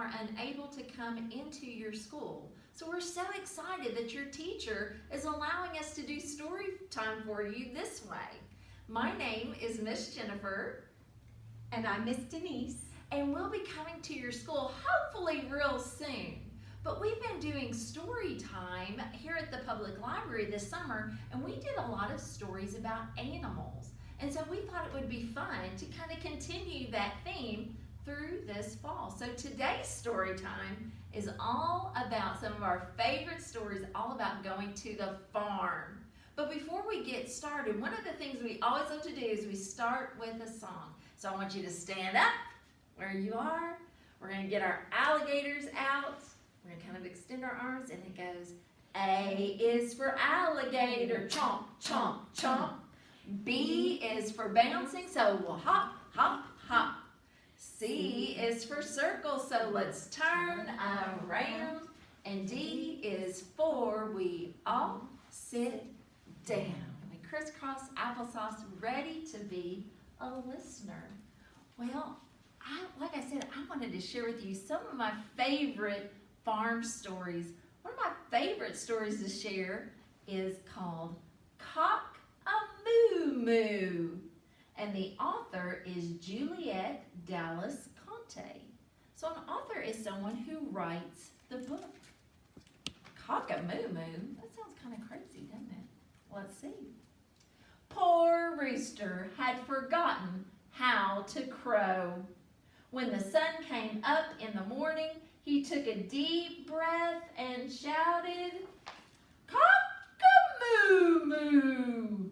are unable to come into your school. So we're so excited that your teacher is allowing us to do story time for you this way. My name is Ms Jennifer. And I'm Ms Denise. And we'll be coming to your school hopefully real soon. But we've been doing story time here at the public library this summer, and we did a lot of stories about animals. And so we thought it would be fun to kind of continue that theme through this fall. So today's story time is all about some of our favorite stories, all about going to the farm. But before we get started, one of the things we always love to do is we start with a song. So I want you to stand up where you are. We're going to get our alligators out. We're going to kind of extend our arms, and it goes, A is for alligator, chomp, chomp, chomp. B is for bouncing, so we'll hop, hop, hop. C is for circle, so let's turn around. And D is for we all sit down. And we crisscross applesauce, ready to be a listener. Well, like I said, I wanted to share with you some of my favorite farm stories. One of my favorite stories to share is called Cock-a-Moo-Moo. And the author is Juliet Dallas Conte. So an author is someone who writes the book. Cock-a-Moo-Moo? That sounds kind of crazy, doesn't it? Let's see. Poor rooster had forgotten how to crow. When the sun came up in the morning, he took a deep breath and shouted, "Cock-a-moo-moo!"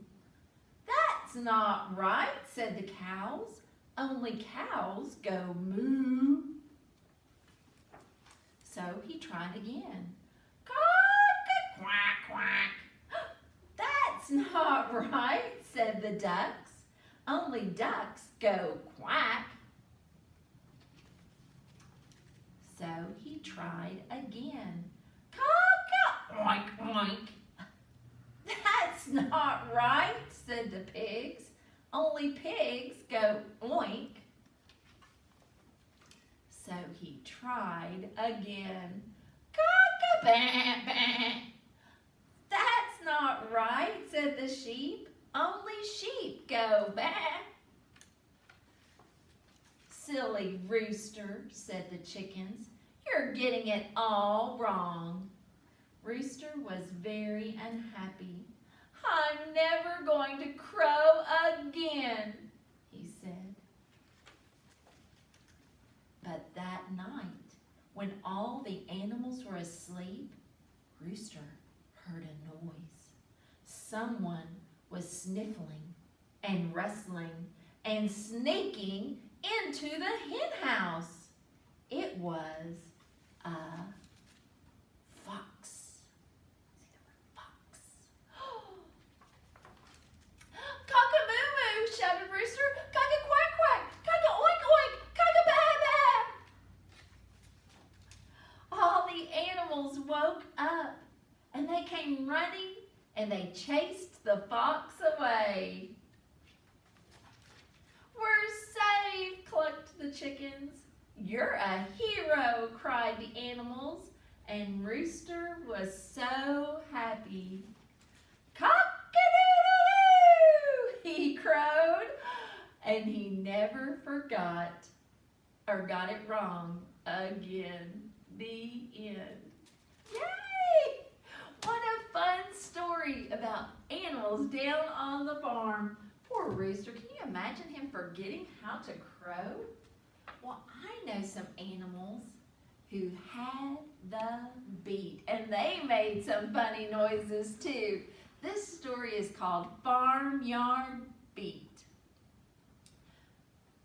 "That's not right," said the cows. "Only cows go moo." So he tried again. "Cock-a-quack-quack." "That's not right," said the ducks. "Only ducks go quack." So he tried again. "Cock-a-oink-oink." "That's not right," said the pigs. "Only pigs go oink." So he tried again. "Cock-a-bant-bant." "That's not right," said the sheep. "Only sheep go baa." "Silly rooster," said the chickens. "You're getting it all wrong." Rooster was very unhappy. "I'm never going to crow again," he said. But that night, when all the animals were asleep, Rooster heard a noise. Someone was sniffling and rustling and sneaking into the hen house. It was a fox. See the word fox? "Cock-a-moo-moo," shouted Rooster. "Cock-a-quack-quack, cock-a-oink-oink, cock-a-ba-ba." All the animals woke up, and they came running, and they chased the fox away. "We're safe," clucked the chickens. "You're a hero," cried the animals, and Rooster was so happy. "Cock-a-doodle-doo," he crowed, and he never forgot or got it wrong again. The end. Yay! What a fun story about animals down on the farm. Poor Rooster, can you imagine him forgetting how to crow? Well, I know some animals who had the beat, and they made some funny noises too. This story is called Farmyard Beat.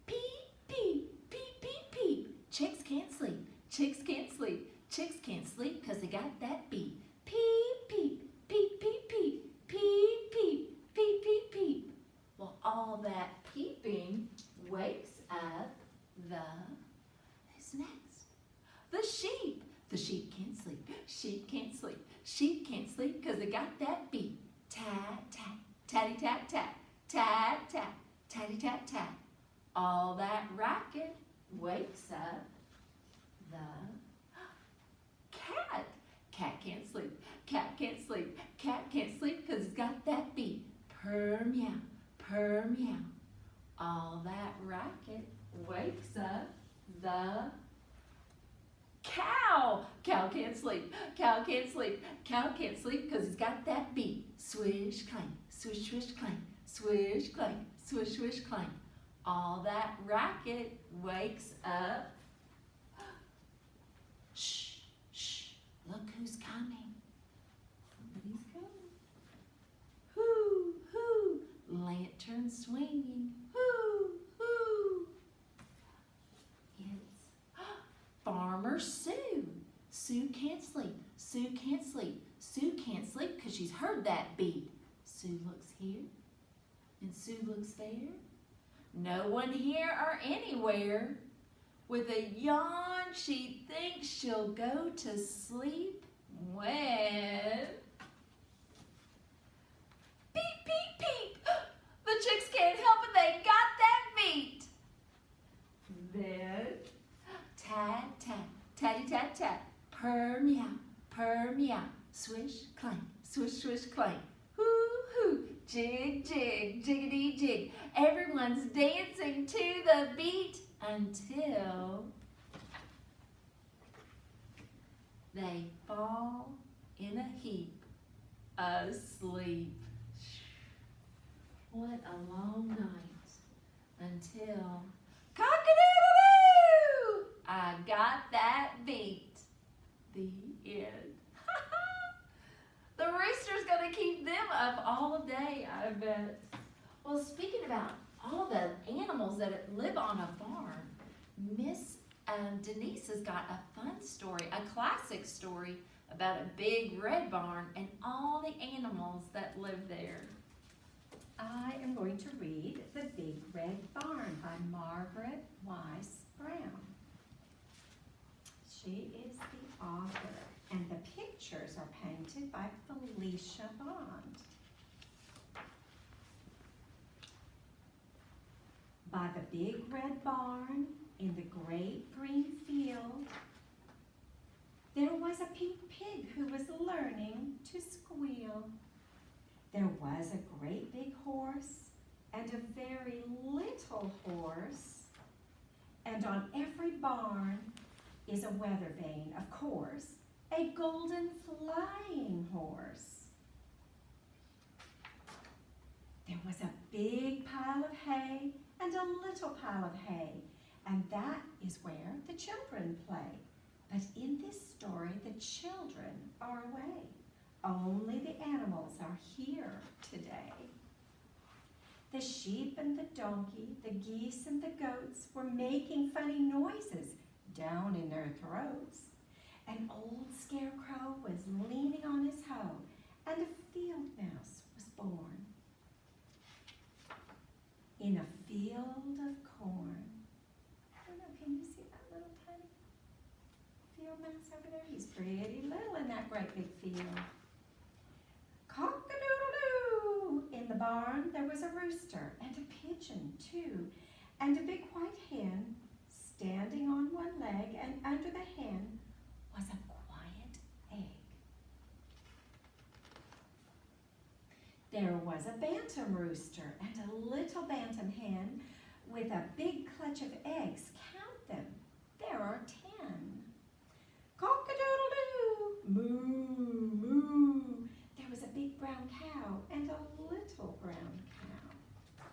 Peep, peep, peep, peep, peep. Chicks can't sleep, chicks can't sleep, chicks can't sleep because they got that beat. Peep, peep, peep, peep, peep, peep, peep, peep, peep, peep. Well, all that peeping wakes up who's next? The sheep. The sheep can't sleep. Sheep can't sleep. Sheep can't sleep because they got that beat. Tat, tat, tatty, tat, tat, tat, tat, tatty, tat, tat. All that racket wakes up the cat. Cat can't sleep. Cat can't sleep. Cat can't sleep because he's got that beat. Purr meow, purr meow. All that racket wakes up the cow. Cow can't sleep. Cow can't sleep. Cow can't sleep because he's got that beat. Swish clank, swish swish clank, swish clank, swish swish clank. All that racket wakes up. Shh, shh, look who's coming. Somebody's coming. Hoo, hoo, lantern swinging. Hoo, hoo. It's Farmer Sue. Sue can't sleep. Sue can't sleep. Sue can't sleep because she's heard that beat. Sue looks here and Sue looks there. No one here or anywhere. With a yawn, she thinks she'll go to sleep when... Peep, peep, peep! The chicks can't help it, they got that beat! Then, tat, tat, tatty, tat, tat, purr, meow, swish, clank, swish, swish, clank, hoo, hoo, jig, jig, jiggity, jig. Everyone's dancing to the beat until they fall in a heap asleep. What a long night until cock-a-doodle-doo! I got that beat. The end. The rooster's gonna keep them up all day, I bet. Well, speaking about all the animals that live on a farm, Miss Denise has got a fun story, a classic story about a big red barn and all the animals that live there. I am going to read The Big Red Barn by Margaret Wise Brown. She is the author, and the pictures are painted by Felicia Bond. By the big red barn in the great green field, there was a pink pig who was learning to squeal. There was a great big horse and a very little horse, and on every barn is a weather vane, of course, a golden flying horse. There was a big pile of hay and a little pile of hay, and that is where the children play. But in this story, the children are away. Only the animals are here today. The sheep and the donkey, the geese and the goats were making funny noises down in their throats. An old scarecrow was leaning on his hoe, and a field mouse was born. In a field of corn. I don't know, can you see that little tiny field mouse over there? He's pretty little in that great big field. Cock-a-doodle-doo! In the barn there was a rooster and a pigeon too, and a big white hen standing on one leg, and under the hen was a quiet egg. There was a bantam rooster and a little bantam hen with a big clutch of eggs. Count them. There are 10. Cock-a-doodle-doo! Moo, moo. There was a big brown cow and a little brown cow.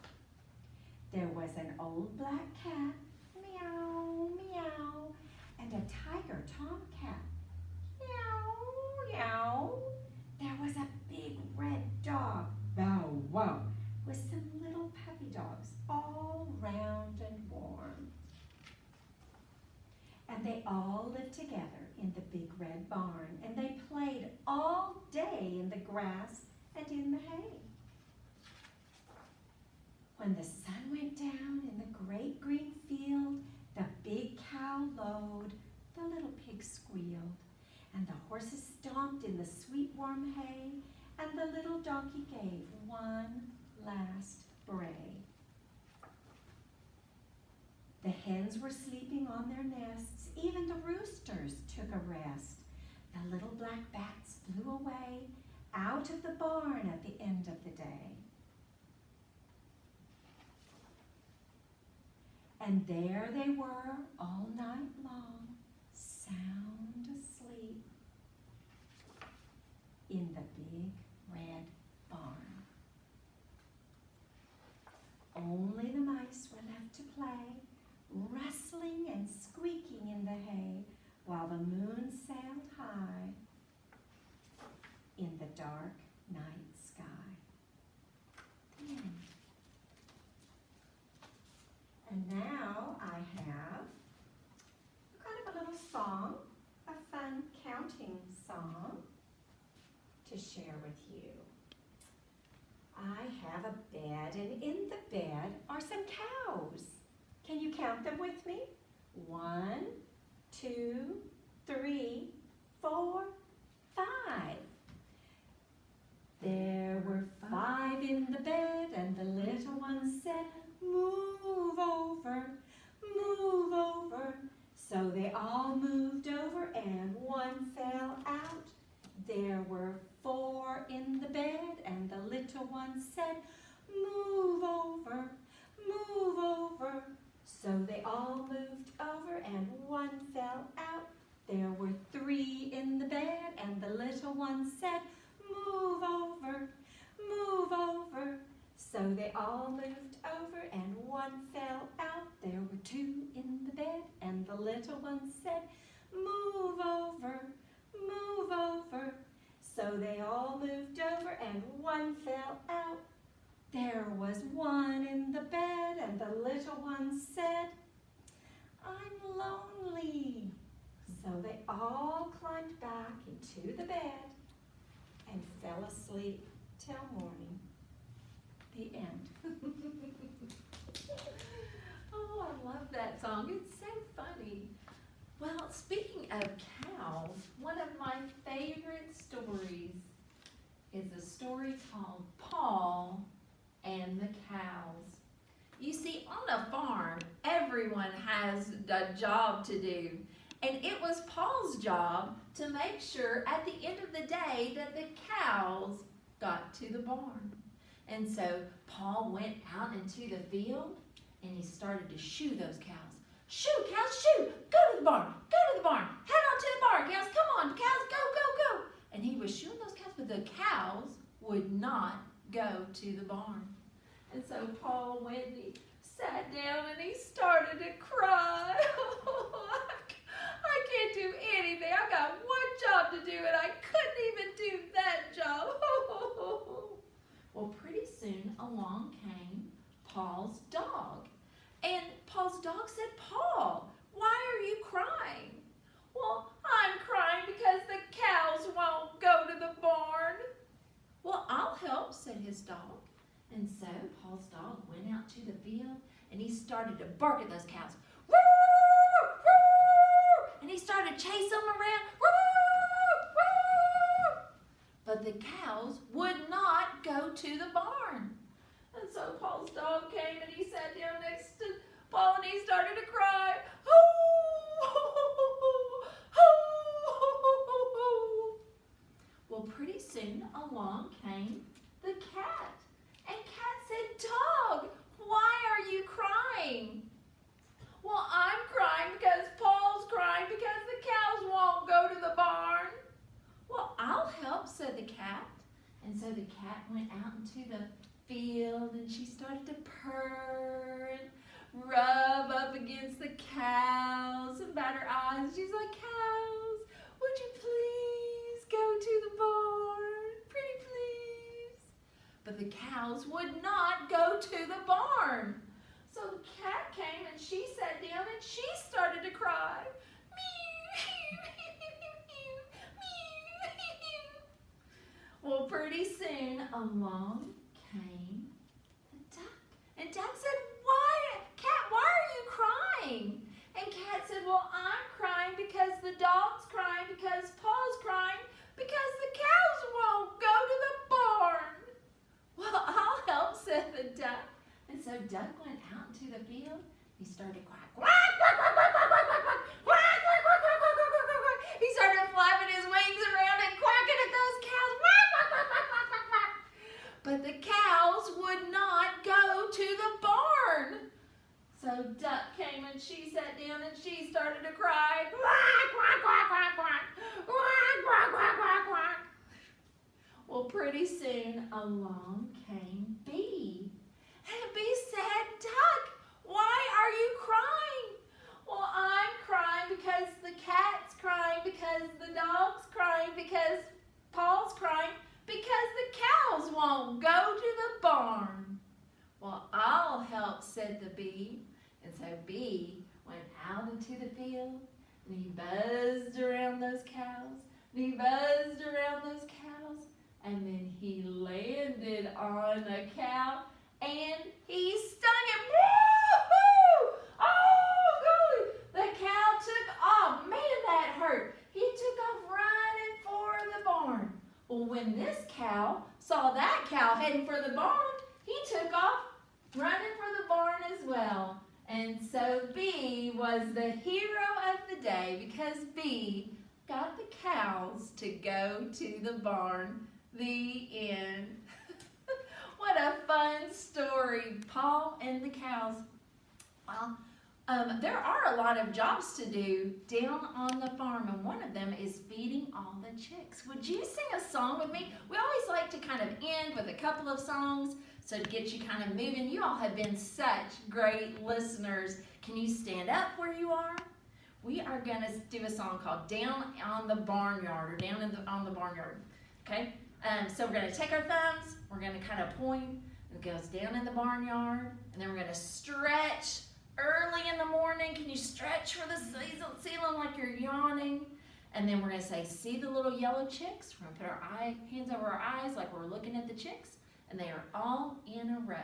There was an old black cat, meow, meow, and a tiger tomcat, meow, meow. There was a big red dog, bow, wow, with some little puppy dogs, all round and warm. And they all lived together in the big red barn, and they played all day in the grass and in the hay. When the sun went down in the great green field, the big cow lowed, the little pig squealed, and the horses stomped in the sweet warm hay, and the little donkey gave one last bray. The hens were sleeping on their nests even the roosters took a rest. The little black bats flew away out of the barn at the end of the day. And there they were all night long, sound asleep in the big red barn. Only the mice were left to play, rustling and squeaking in the hay, while the moon sailed high in the dark night sky. The end. And now I have kind of a little song, a fun counting song to share with you. I have a bed, and in the bed are some cows. Can you count them with me? 1, 2, 3, 4, 5. There were 5 in the bed, and the little one said, "Move over, move over." So they all moved over, and one fell out. There were 4 in the bed, and the little one said, "Move over, move over." So they all moved over, and one fell out. There were 3 in the bed, and the little one said, "Move over, move over." So they all moved over, and one fell out. There were 2 in the bed, and the little one said, "Move over, move over." So they all moved over, and one fell out. There was 1 in the bed, and the little one said, "I'm lonely." So they all climbed back into the bed and fell asleep till morning. The end. Oh, I love that song. It's so funny. Well, speaking of cows, one of my favorite stories is a story called Paul and the Cows. You see, on a farm, everyone has a job to do. And it was Paul's job to make sure at the end of the day that the cows got to the barn. And so Paul went out into the field and he started to shoo those cows. "Shoo, cows, shoo! Go to the barn! Go to the barn! Head on to the barn, cows! Come on, cows! Go, go, go!" And he was shooing those cows, but the cows would not go to the barn. And so Paul went and he sat down and he started to cry. I can't do anything. I got one job to do and I couldn't even do that job. Well, pretty soon along came Paul's dog. And Paul's dog said, "Paul, why are you crying?" "Well, I'm crying because the cows won't go to the barn." "Well, I'll help," said his dog. And so Paul's dog went out to the field and he started to bark at those cows. "Woo! Woo!" And he started chasing them around. "Woo! Woo!" But the cows would not go to the barn. And so Paul's dog came and he sat down next to Paul and he started to cry. Well, pretty soon along came the cat. And Cat said, "Dog, why are you crying?" "Well, I'm crying because Paul's crying because the cows won't go to the barn." "Well, I'll help," said the cat. And so the cat went out into the field and she started to purr and rub up against the cows and bat her eyes. She's like, "Cows, would you please go to the barn? Pretty please." But the cows would not go to the barn. So the cat came and she sat down and she started to cry. Well, pretty soon along came the duck. And Duck said, "Why, Cat, why are you crying?" And Cat said, "Well, I'm crying because the dog's crying, because Paul's crying, because the cows won't go to the barn." "Well, I'll help," said the duck. And so Duck went out into the field. He started to quack, quack, quack, quack, quack, quack, quack, quack, quack, quack, and she sat down and she started to cry. Quack, quack, quack, quack, quack. Quack, quack, quack, quack, quack. Well, pretty soon along came Bee. And Bee said, Duck, why are you crying? Well, I'm crying because the cat's crying, because the dog's crying, because Paul's crying, because the cows won't go to the barn. Well, I'll help, said the Bee. And so Bee went out into the field, and he buzzed around those cows, and he buzzed around those cows, and then he landed on a cow, and he stung it. Woo-hoo! Oh, golly! The cow took off. Man, that hurt. He took off running for the barn. Well, when this cow saw that cow heading for the barn, he took off running for the barn as well. And so Bee was the hero of the day because Bee got the cows to go to the barn. The end. What a fun story, Paul and the cows. Well, there are a lot of jobs to do down on the farm, and one of them is feeding all the chicks. Would you sing a song with me? We always like to kind of end with a couple of songs so to get you kind of moving. You all have been such great listeners. Can you stand up where you are? We are going to do a song called Down on the Barnyard, or Down on the Barnyard, okay? So we're going to take our thumbs, we're going to kind of point, it goes down in the barnyard, and then we're going to stretch early in the morning. Can you stretch for the ceiling like you're yawning? And then we're going to say, see the little yellow chicks? We're going to put our hands over our eyes like we're looking at the chicks, and they are all in a row.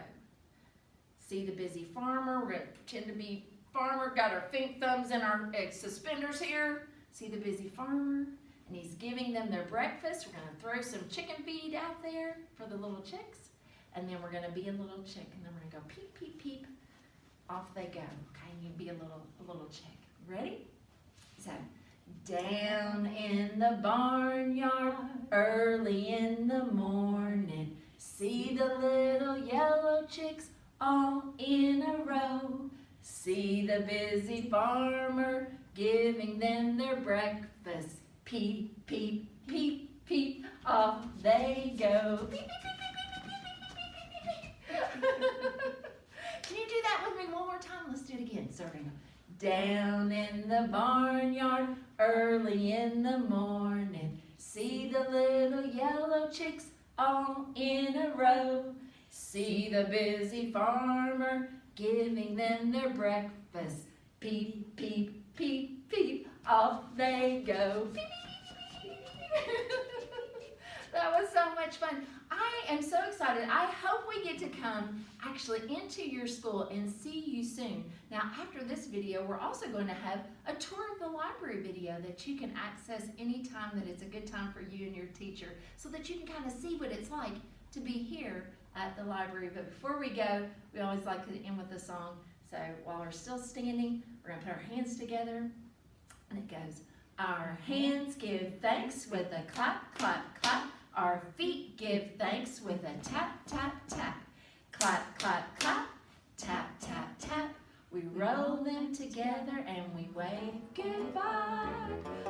See the busy farmer? We're going to pretend to be farmer, got our thumbs in our suspenders here. See the busy farmer? And he's giving them their breakfast. We're going to throw some chicken feed out there for the little chicks. And then we're going to be a little chick. And then we're going to go peep, peep, peep. Off they go. Okay, you be a little chick. Ready? So, down in the barnyard, early in the morning, see the little yellow chicks all in a row. See the busy farmer giving them their breakfast. Peep, peep, peep, peep, off they go. Peep, peep, peep, peep, peep, peep, peep, peep. Can you do that with me one more time? Let's do it again. So we're going to go down in the barnyard, early in the morning. See the little yellow chicks all in a row. See the busy farmer giving them their breakfast. Peep, peep, peep, peep, off they go. Peep, peep, peep, peep, peep. That was so much fun. I am so excited. I hope we get to come actually into your school and see you soon. Now, after this video, we're also going to have a tour of the library video that you can access anytime that it's a good time for you and your teacher, so that you can kind of see what it's like to be here at the library. But before we go, we always like to end with a song. So while we're still standing, we're going to put our hands together, and it goes, our hands give thanks with a clap, clap, clap. Our feet give thanks with a tap, tap, tap. Clap, clap, clap, tap, tap, tap. We roll them together and we wave goodbye.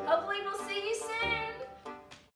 Hopefully we'll see you soon.